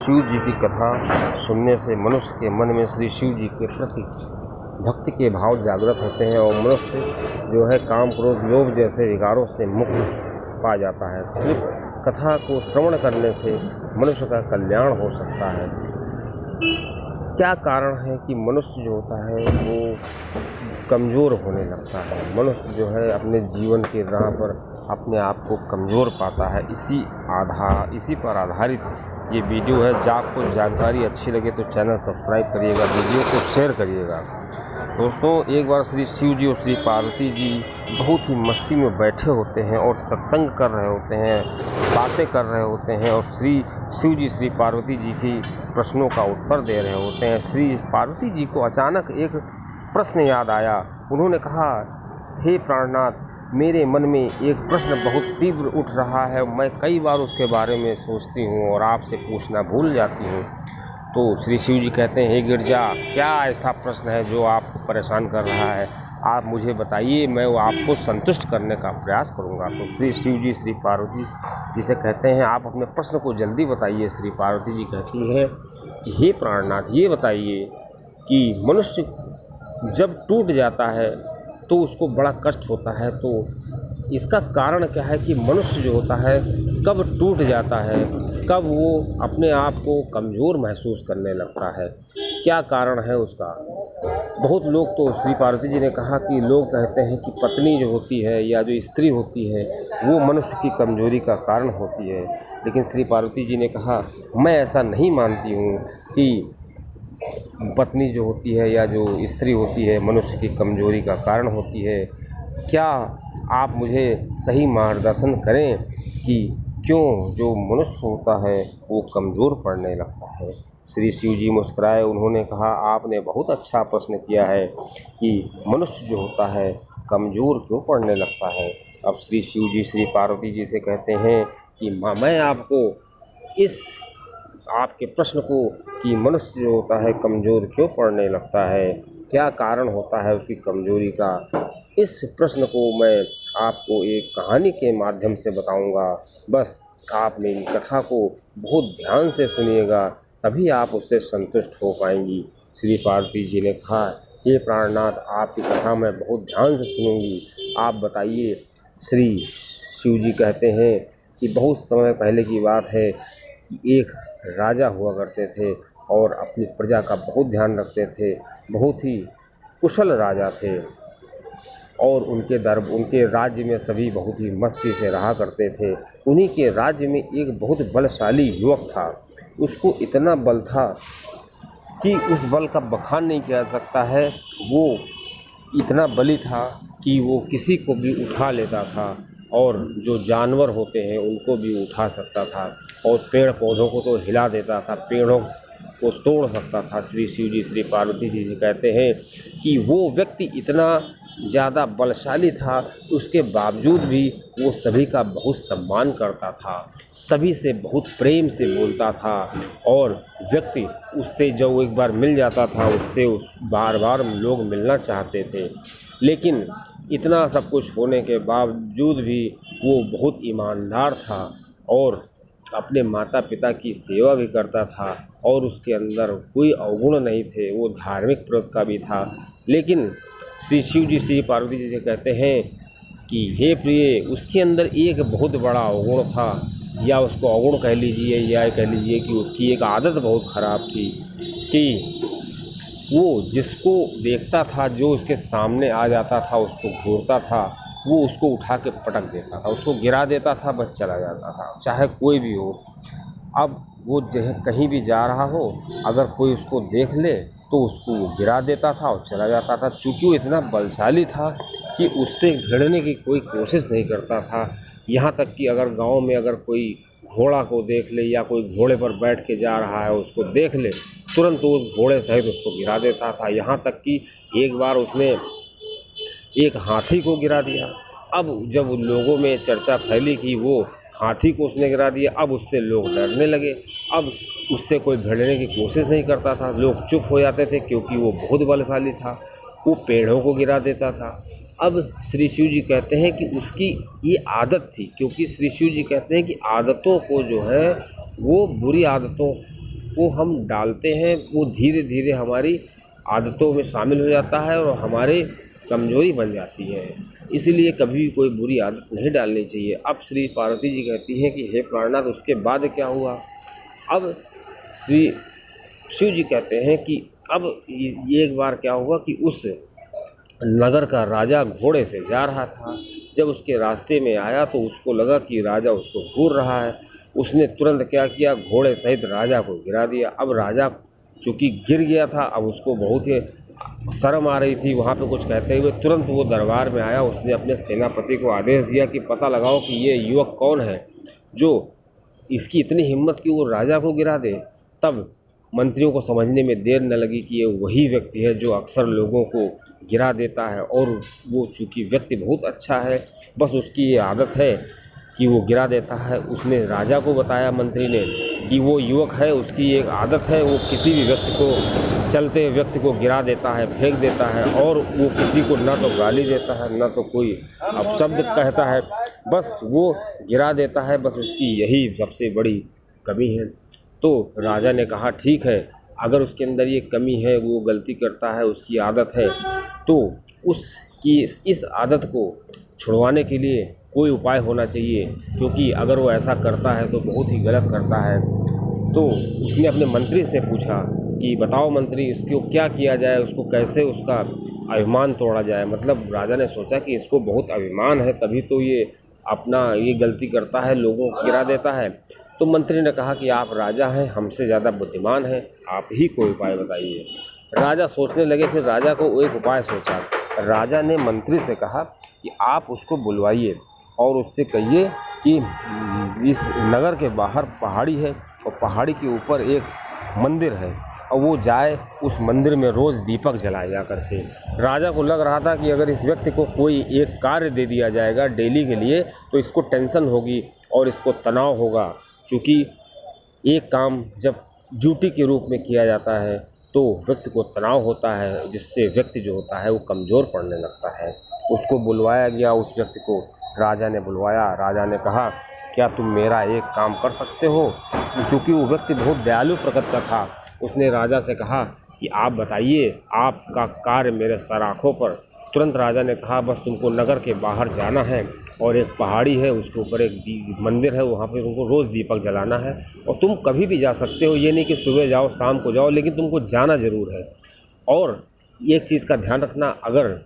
शिव जी की कथा सुनने से मनुष्य के मन में श्री शिव जी के प्रति भक्ति के भाव जागृत होते हैं और मनुष्य जो है काम क्रोध लोभ जैसे विकारों से मुक्त पा जाता है। सिर्फ कथा को श्रवण करने से मनुष्य का कल्याण हो सकता है। क्या कारण है कि मनुष्य जो होता है वो कमज़ोर होने लगता है। मनुष्य जो है अपने जीवन के राह पर अपने आप को कमज़ोर पाता है। इसी पर आधारित ये वीडियो है। जब आपको जानकारी अच्छी लगे तो चैनल सब्सक्राइब करिएगा, वीडियो को शेयर करिएगा। दोस्तों, एक बार श्री शिव जी और श्री पार्वती जी बहुत ही मस्ती में बैठे होते हैं और सत्संग कर रहे होते हैं, बातें कर रहे होते हैं और श्री शिव जी श्री पार्वती जी की प्रश्नों का उत्तर दे रहे होते हैं। श्री पार्वती जी को अचानक एक प्रश्न याद आया। उन्होंने कहा, हे प्राणनाथ, मेरे मन में एक प्रश्न बहुत तीव्र उठ रहा है। मैं कई बार उसके बारे में सोचती हूँ और आपसे पूछना भूल जाती हूँ। तो श्री शिव जी कहते हैं, हे गिरजा, क्या ऐसा प्रश्न है जो आपको परेशान कर रहा है? आप मुझे बताइए, मैं वो आपको संतुष्ट करने का प्रयास करूँगा। तो श्री शिव जी श्री पार्वती जी से कहते हैं, आप अपने प्रश्न को जल्दी बताइए। श्री पार्वती जी कहती हैं कि हे प्राणनाथ, ये बताइए कि मनुष्य जब टूट जाता है तो उसको बड़ा कष्ट होता है। तो इसका कारण क्या है कि मनुष्य जो होता है कब टूट जाता है, कब वो अपने आप को कमज़ोर महसूस करने लगता है? क्या कारण है उसका? बहुत लोग तो श्री पार्वती जी ने कहा कि लोग कहते हैं कि पत्नी जो होती है या जो स्त्री होती है वो मनुष्य की कमज़ोरी का कारण होती है। लेकिन श्री पार्वती जी ने कहा, मैं ऐसा नहीं मानती हूँ कि पत्नी जो होती है या जो स्त्री होती है मनुष्य की कमज़ोरी का कारण होती है। क्या आप मुझे सही मार्गदर्शन करें कि क्यों जो मनुष्य होता है वो कमज़ोर पड़ने लगता है? श्री शिव जी मुस्कुराए। उन्होंने कहा, आपने बहुत अच्छा प्रश्न किया है कि मनुष्य जो होता है कमज़ोर क्यों पड़ने लगता है। अब श्री शिव जी श्री पार्वती जी से कहते हैं कि मैं आपको इस आपके प्रश्न को कि मनुष्य जो होता है कमज़ोर क्यों पड़ने लगता है, क्या कारण होता है उसकी कमज़ोरी का, इस प्रश्न को मैं आपको एक कहानी के माध्यम से बताऊंगा। बस आप मेरी कथा को बहुत ध्यान से सुनिएगा, तभी आप उससे संतुष्ट हो पाएंगी। श्री पार्वती जी ने कहा, हे प्राणनाथ, आपकी कथा मैं बहुत ध्यान से सुनूंगी, आप बताइए। श्री शिव जी कहते हैं कि बहुत समय पहले की बात है कि एक राजा हुआ करते थे और अपनी प्रजा का बहुत ध्यान रखते थे। बहुत ही कुशल राजा थे और उनके राज्य में सभी बहुत ही मस्ती से रहा करते थे। उन्हीं के राज्य में एक बहुत बलशाली युवक था। उसको इतना बल था कि उस बल का बखान नहीं किया सकता है। वो इतना बली था कि वो किसी को भी उठा लेता था और जो जानवर होते हैं उनको भी उठा सकता था और पेड़ पौधों को तो हिला देता था, पेड़ों को तोड़ सकता था। श्री शिव जी श्री पार्वती जी कहते हैं कि वो व्यक्ति इतना ज़्यादा बलशाली था, उसके बावजूद भी वो सभी का बहुत सम्मान करता था, सभी से बहुत प्रेम से बोलता था और व्यक्ति उससे जो एक बार मिल जाता था उससे बार बार लोग मिलना चाहते थे। लेकिन इतना सब कुछ होने के बावजूद भी वो बहुत ईमानदार था और अपने माता पिता की सेवा भी करता था और उसके अंदर कोई अवगुण नहीं थे। वो धार्मिक प्रवृत्ति का भी था। लेकिन श्री शिव जी श्री पार्वती जी से कहते हैं कि हे प्रिय, उसके अंदर एक बहुत बड़ा अवगुण था, या उसको अवगुण कह लीजिए या कह लीजिए कि उसकी एक आदत बहुत ख़राब थी कि वो जिसको देखता था, जो उसके सामने आ जाता था, उसको घूरता था, वो उसको उठा के पटक देता था, उसको गिरा देता था, बस चला जाता था, चाहे कोई भी हो। अब वो कहीं भी जा रहा हो, अगर कोई उसको देख ले तो उसको वो गिरा देता था और चला जाता था। चूँकि वो इतना बलशाली था कि उससे भिड़ने की कोई कोशिश नहीं करता था। यहाँ तक कि अगर गांव में अगर कोई घोड़ा को देख ले या कोई घोड़े पर बैठ के जा रहा है उसको देख ले, तुरंत उस घोड़े सहित उसको गिरा देता था। यहाँ तक कि एक बार उसने एक हाथी को गिरा दिया। अब जब लोगों में चर्चा फैली कि वो हाथी को उसने गिरा दिया, अब उससे लोग डरने लगे। अब उससे कोई भिड़ने की कोशिश नहीं करता था, लोग चुप हो जाते थे क्योंकि वो बहुत बलशाली था। वो पेड़ों को गिरा देता था। अब श्री शिव जी कहते हैं कि उसकी ये आदत थी, क्योंकि श्री शिव जी कहते हैं कि आदतों को जो है वो बुरी आदतों वो हम डालते हैं वो धीरे धीरे हमारी आदतों में शामिल हो जाता है और हमारे कमजोरी बन जाती है। इसलिए कभी भी कोई बुरी आदत नहीं डालनी चाहिए। अब श्री पार्वती जी कहती हैं कि हे प्राणनाथ, उसके बाद क्या हुआ? अब श्री शिव जी कहते हैं कि अब एक बार क्या हुआ कि उस नगर का राजा घोड़े से जा रहा था। जब उसके रास्ते में आया तो उसको लगा कि राजा उसको घूर रहा है। उसने तुरंत क्या किया, घोड़े सहित राजा को गिरा दिया। अब राजा चूँकि गिर गया था, अब उसको बहुत ही शर्म आ रही थी वहाँ पे कुछ कहते हुए। तुरंत वो दरबार में आया। उसने अपने सेनापति को आदेश दिया कि पता लगाओ कि ये युवक कौन है जो इसकी इतनी हिम्मत कि वो राजा को गिरा दे। तब मंत्रियों को समझने में देर न लगी कि ये वही व्यक्ति है जो अक्सर लोगों को गिरा देता है, और वो चूँकि व्यक्ति बहुत अच्छा है, बस उसकी ये आदत है कि वो गिरा देता है। उसने राजा को बताया मंत्री ने कि वो युवक है, उसकी एक आदत है, वो किसी भी व्यक्ति को, चलते व्यक्ति को गिरा देता है, फेंक देता है, और वो किसी को ना तो गाली देता है ना तो कोई अपशब्द कहता है, बस वो गिरा देता है। बस उसकी यही सबसे बड़ी कमी है। तो राजा ने कहा ठीक है, अगर उसके अंदर ये कमी है, वो गलती करता है, उसकी आदत है, तो उसकी इस आदत को छुड़वाने के लिए कोई उपाय होना चाहिए, क्योंकि अगर वो ऐसा करता है तो बहुत ही गलत करता है। तो उसने अपने मंत्री से पूछा कि बताओ मंत्री, इसको क्या किया जाए, उसको कैसे उसका अभिमान तोड़ा जाए। मतलब राजा ने सोचा कि इसको बहुत अभिमान है, तभी तो ये अपना ये गलती करता है, लोगों को गिरा देता है। तो मंत्री ने कहा कि आप राजा हैं, हमसे ज़्यादा बुद्धिमान हैं, आप ही कोई उपाय बताइए। राजा सोचने लगे। फिर राजा को एक उपाय सोचा। राजा ने मंत्री से कहा कि आप उसको बुलवाइए और उससे कहिए कि इस नगर के बाहर पहाड़ी है और पहाड़ी के ऊपर एक मंदिर है, और वो जाए उस मंदिर में रोज़ दीपक जलाए जा करके। राजा को लग रहा था कि अगर इस व्यक्ति को कोई एक कार्य दे दिया जाएगा डेली के लिए तो इसको टेंशन होगी और इसको तनाव होगा, क्योंकि एक काम जब ड्यूटी के रूप में किया जाता है तो व्यक्ति को तनाव होता है, जिससे व्यक्ति जो होता है वो कमज़ोर पड़ने लगता है। उसको बुलवाया गया, उस व्यक्ति को राजा ने बुलवाया। राजा ने कहा क्या तुम मेरा एक काम कर सकते हो? क्योंकि वो व्यक्ति बहुत दयालु प्रकृति का था। उसने राजा से कहा कि आप बताइए, आपका कार्य मेरे सर आँखों पर। तुरंत राजा ने कहा बस तुमको नगर के बाहर जाना है और एक पहाड़ी है, उसके ऊपर एक मंदिर है, वहाँ पे तुमको रोज़ दीपक जलाना है। और तुम कभी भी जा सकते हो, ये नहीं कि सुबह जाओ शाम को जाओ, लेकिन तुमको जाना ज़रूर है। और एक चीज़ का ध्यान रखना, अगर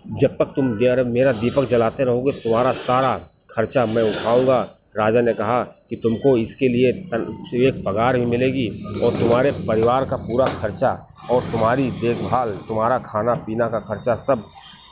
जब तक तुम मेरा दीपक जलाते रहोगे तुम्हारा सारा खर्चा मैं उठाऊँगा। राजा ने कहा कि तुमको इसके लिए एक पगार भी मिलेगी और तुम्हारे परिवार का पूरा खर्चा और तुम्हारी देखभाल, तुम्हारा खाना पीना का खर्चा सब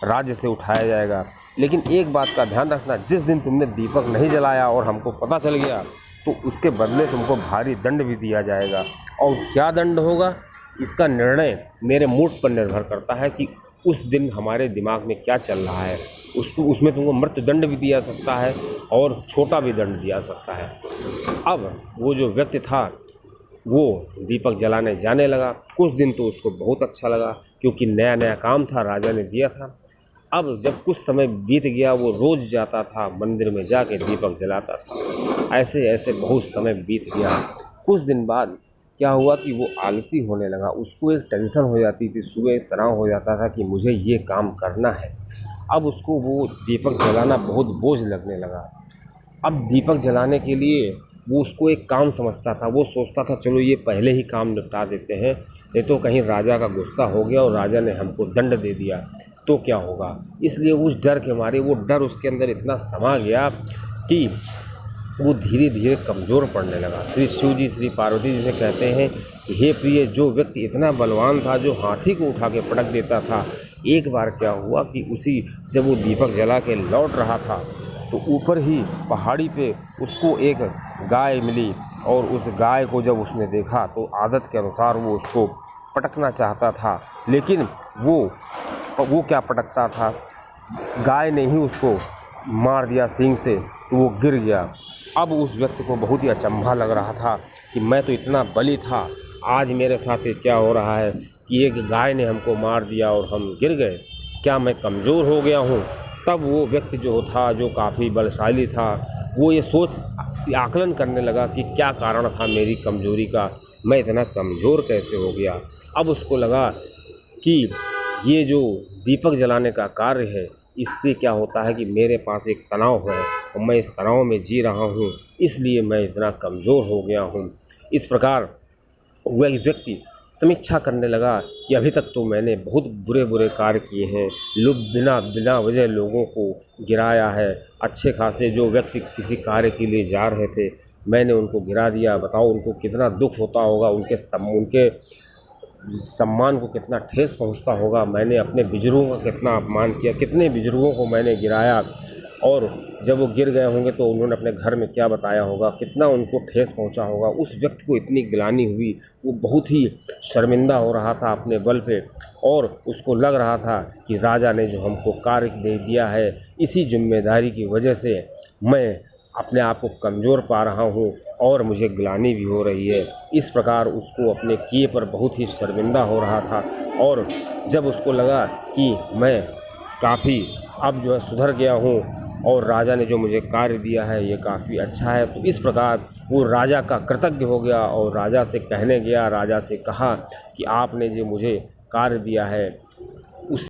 राज्य से उठाया जाएगा। लेकिन एक बात का ध्यान रखना, जिस दिन तुमने दीपक नहीं जलाया और हमको पता चल गया तो उसके बदले तुमको भारी दंड भी दिया जाएगा। और क्या दंड होगा इसका निर्णय मेरे मूड पर निर्भर करता है कि उस दिन हमारे दिमाग में क्या चल रहा है। उसमें तुमको मृत्युदंड भी दिया सकता है और छोटा भी दंड दिया सकता है। अब वो जो व्यक्ति था वो दीपक जलाने जाने लगा। कुछ दिन तो उसको बहुत अच्छा लगा, क्योंकि नया नया काम था, राजा ने दिया था। अब जब कुछ समय बीत गया, वो रोज़ जाता था मंदिर में, जाके दीपक जलाता था। ऐसे ऐसे बहुत समय बीत गया। कुछ दिन बाद क्या हुआ कि वो आलसी होने लगा। उसको एक टेंशन हो जाती थी, सुबह एक तनाव हो जाता था कि मुझे ये काम करना है। अब उसको वो दीपक जलाना बहुत बोझ लगने लगा। अब दीपक जलाने के लिए वो उसको एक काम समझता था। वो सोचता था चलो ये पहले ही काम निपटा देते हैं, ये तो कहीं राजा का गुस्सा हो गया और राजा ने हमको दंड दे दिया तो क्या होगा। इसलिए उस डर के मारे, वो डर उसके अंदर इतना समा गया कि वो धीरे धीरे कमज़ोर पड़ने लगा। श्री शिव जी श्री पार्वती जी से कहते हैं कि हे प्रिय, जो व्यक्ति इतना बलवान था, जो हाथी को उठा के पटक देता था, एक बार क्या हुआ कि जब वो दीपक जला के लौट रहा था तो ऊपर ही पहाड़ी पे उसको एक गाय मिली। और उस गाय को जब उसने देखा तो आदत के अनुसार वो उसको पटकना चाहता था, लेकिन वो क्या पटकता था, गाय ने ही उसको मार दिया सींग से, तो वो गिर गया। अब उस व्यक्ति को बहुत ही अचंभा लग रहा था कि मैं तो इतना बली था, आज मेरे साथ ये क्या हो रहा है कि एक गाय ने हमको मार दिया और हम गिर गए, क्या मैं कमज़ोर हो गया हूँ। तब वो व्यक्ति जो था, जो काफ़ी बलशाली था, वो ये सोच आकलन करने लगा कि क्या कारण था मेरी कमज़ोरी का, मैं इतना कमज़ोर कैसे हो गया। अब उसको लगा कि ये जो दीपक जलाने का कार्य है, इससे क्या होता है कि मेरे पास एक तनाव है और मैं इस तनाव में जी रहा हूँ, इसलिए मैं इतना कमज़ोर हो गया हूँ। इस प्रकार वह व्यक्ति समीक्षा करने लगा कि अभी तक तो मैंने बहुत बुरे बुरे कार्य किए हैं, लोग बिना बिना वजह लोगों को गिराया है। अच्छे खासे जो व्यक्ति किसी कार्य के लिए जा रहे थे, मैंने उनको गिरा दिया। बताओ उनको कितना दुख होता होगा, उनके सम्मान को कितना ठेस पहुंचता होगा। मैंने अपने बुजुर्गों का कितना अपमान किया, कितने बुजुर्गों को मैंने गिराया, और जब वो गिर गए होंगे तो उन्होंने अपने घर में क्या बताया होगा, कितना उनको ठेस पहुंचा होगा। उस व्यक्ति को इतनी गिलानी हुई, वो बहुत ही शर्मिंदा हो रहा था अपने बल पे, और उसको लग रहा था कि राजा ने जो हमको कार्य दे दिया है, इसी जिम्मेदारी की वजह से मैं अपने आप को कमज़ोर पा रहा हूँ और मुझे ग्लानि भी हो रही है। इस प्रकार उसको अपने किए पर बहुत ही शर्मिंदा हो रहा था। और जब उसको लगा कि मैं काफ़ी अब जो है सुधर गया हूँ और राजा ने जो मुझे कार्य दिया है ये काफ़ी अच्छा है, तो इस प्रकार वो राजा का कृतज्ञ हो गया और राजा से कहने गया, राजा से कहा कि आपने जो मुझे कार्य दिया है